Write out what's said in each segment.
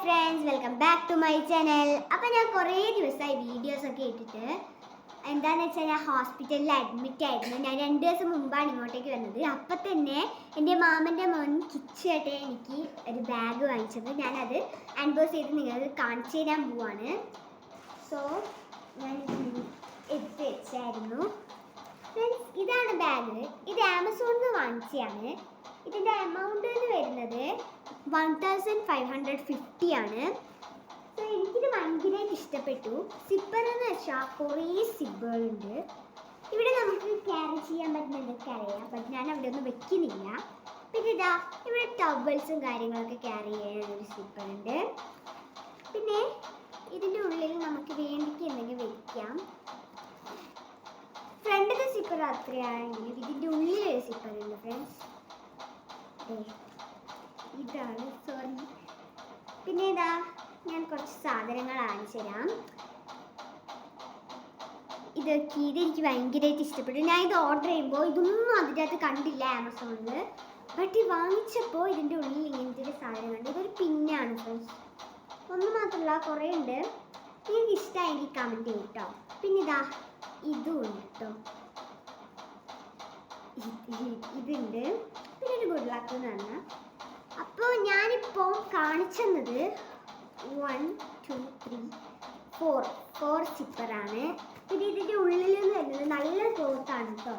Friends, welcome back to my channel. അപ്പോൾ ഞാൻ കുറേ ദിവസമായി വീഡിയോസൊക്കെ ഇട്ടിട്ട് എന്താണെന്ന് വെച്ചാൽ ഞാൻ ഹോസ്പിറ്റലിൽ അഡ്മിറ്റ് ആയിരുന്നു. ഞാൻ 2 ദിവസം മുമ്പാണ് ഇങ്ങോട്ടേക്ക് വന്നത്. അപ്പം തന്നെ എൻ്റെ മാമൻ്റെ മോൻ കിച്ചായിട്ട് എനിക്ക് ഒരു ബാഗ് വാങ്ങിച്ചത്. ഞാനത് അൺബോക്സ് ചെയ്ത് നിങ്ങൾക്ക് കാണിച്ചു തരാൻ പോവാണ്. സോ ഞാൻ എടുത്ത് വെച്ചായിരുന്നു. ഫ്രണ്ട്സ്, ഇതാണ് ബാഗ്. ഇത് ആമസോണിൽ നിന്ന് വാങ്ങിച്ചതാണ്. ഇതിൻ്റെ എമൗണ്ട് എന്ന് വരുന്നത് 1550 ആണ്. സോ എനിക്കിത് ഭയങ്കരമായിട്ട് ഇഷ്ടപ്പെട്ടു. സിപ്പർ എന്ന് വെച്ചാൽ കുറേ സിപ്പറുണ്ട്. ഇവിടെ നമുക്ക് ക്യാരി ചെയ്യാൻ പറ്റുന്നതൊക്കെ അറിയാം, ബട്ട് ഞാൻ അവിടെ ഒന്നും വെക്കുന്നില്ല. പിന്നെ ഇതാ ഇവിടെ ടവൽസും കാര്യങ്ങളൊക്കെ ക്യാരി ചെയ്യാൻ ഒരു സിപ്പറുണ്ട്. പിന്നെ ഇതിൻ്റെ ഉള്ളിൽ നമുക്ക് വേണ്ടിക്ക് എന്തെങ്കിലും വെക്കാം. ഫ്രണ്ടിലെ സിപ്പർ അത്രയാണെങ്കിലും ഇതിൻ്റെ ഉള്ളിലൊരു സിപ്പറുണ്ട് ഫ്രണ്ട്സ്. ഇതാണ്, സോറി. പിന്നെ ഇതാ ഞാൻ കുറച്ച് സാധനങ്ങൾ കാണിച്ചു തരാം. ഇതെനിക്ക് ഭയങ്കരമായിട്ട് ഇഷ്ടപ്പെട്ടു. ഞാൻ ഇത് ഓർഡർ ചെയ്യുമ്പോൾ ഇതൊന്നും അതിൻ്റെ അകത്ത് കണ്ടില്ല ആമസോണിൽ. ബട്ട് ഈ വാങ്ങിച്ചപ്പോൾ ഇതിൻ്റെ ഉള്ളിൽ ഇങ്ങനത്തെ ഒരു സാധനം കണ്ടു. ഇതൊരു പിന്നാണ് ഫ്രണ്ട്സ്. ഒന്ന് മാത്രമല്ല, കുറേ ഉണ്ട്. നിങ്ങൾക്ക് ഇഷ്ടമായെങ്കിൽ കമൻറ്റ് ചെയ്യും കേട്ടോ. പിന്നെ ഇതാ ഇതും ഉണ്ട് കേട്ടോ. ഇതുണ്ട്. പിന്നെ ഒരു ഗുഡ് ലക്ക് എന്ന് പറഞ്ഞാൽ. അപ്പോൾ ഞാനിപ്പോൾ കാണിച്ചത് 1 2 3 4 സിപ്പറാണ്. പിന്നെ ഇതിൻ്റെ ഉള്ളിൽ നിന്ന് വരുന്നത് നല്ല ക്ലോത്താണ് കേട്ടോ.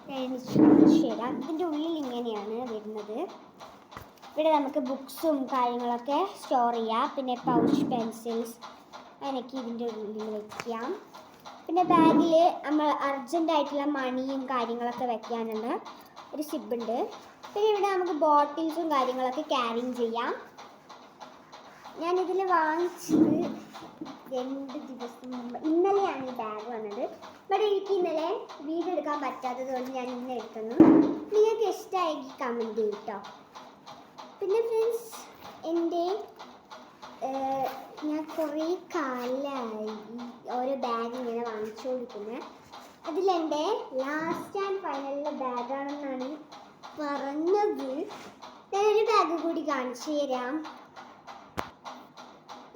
ഞാൻ ശരിയാ, ഇതിൻ്റെ ഉള്ളിൽ ഇങ്ങനെയാണ് വരുന്നത്. ഇവിടെ നമുക്ക് ബുക്സും കാര്യങ്ങളൊക്കെ സ്റ്റോർ ചെയ്യാം. പിന്നെ പൗച്ച്, പെൻസിൽസ് അങ്ങനെയൊക്കെ ഇതിൻ്റെ ഉള്ളിൽ വയ്ക്കാം. പിന്നെ ബാഗിൽ നമ്മൾ അർജൻറ്റായിട്ടുള്ള മണിയും കാര്യങ്ങളൊക്കെ വെക്കാനുള്ള ഒരു സിബുണ്ട്. പിന്നെ ഇവിടെ നമുക്ക് ബോട്ടിൽസും കാര്യങ്ങളൊക്കെ ക്യാരിങ് ചെയ്യാം. ഞാനിതിൽ വാങ്ങിച്ചത് 2 ദിവസം മുമ്പ്, ഇന്നലെയാണ് ഈ ബാഗ് വന്നത്. ബട്ട് എനിക്ക് ഇന്നലെ വീഡിയോ എടുക്കാൻ പറ്റാത്തത് കൊണ്ട് ഞാൻ ഇന്ന് എടുക്കുന്നു. നിങ്ങൾക്ക് ഇഷ്ടമായെങ്കിൽ കമൻറ്റ് ചെയ്യും കേട്ടോ. പിന്നെ ഫ്രണ്ട്സ്, ഞാൻ കുറേ കാലമായി ഓരോ ബാഗ് ഇങ്ങനെ വാങ്ങിച്ചു കൊടുക്കുന്നത്. അതിലെൻ്റെ ലാസ്റ്റ് ആൻഡ് ഫൈനലിലെ ബാഗാണെന്നാണ് പറഞ്ഞത്. ഞാനൊരു ബാഗ് കൂടി കാണിച്ചു തരാം.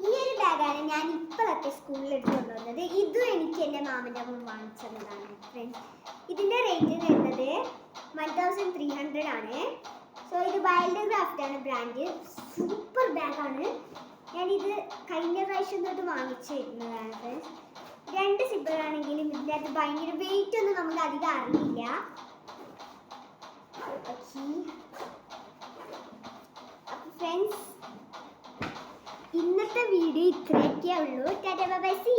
ഈ ഒരു ബാഗാണ് ഞാൻ ഇപ്പോഴൊക്കെ സ്കൂളിൽ എടുത്ത് കൊണ്ടുവന്നത്. ഇതും എനിക്ക് എൻ്റെ മാമൻ്റെ മോൻ വാങ്ങിച്ചതാണ് ഫ്രണ്ട്സ്. ഇതിൻ്റെ റേറ്റ് വരുന്നത് 1300 ആണ്. സോ ഇത് വൈൽഡ് ക്രാഫ്റ്റ് ആണ് ബ്രാൻഡ്. സൂപ്പർ ബാഗാണ്. ഞാനിത് കഴിഞ്ഞ പ്രാവശ്യം തൊട്ട് വാങ്ങിച്ചു വരുന്നതാണ് ഫ്രണ്ട്സ്. 2 സിബറാണെങ്കിലും ഇതിൻ്റെ അകത്ത് ഭയങ്കര വെയിറ്റ് ഒന്നും നമുക്ക് അധികം അറിയില്ല. അപ്പോൾ ഫ്രണ്ട്സ്, ഇന്നത്തെ വീഡിയോ ഇത്രയൊക്കെ ഉള്ളൂ. Tata bye bye.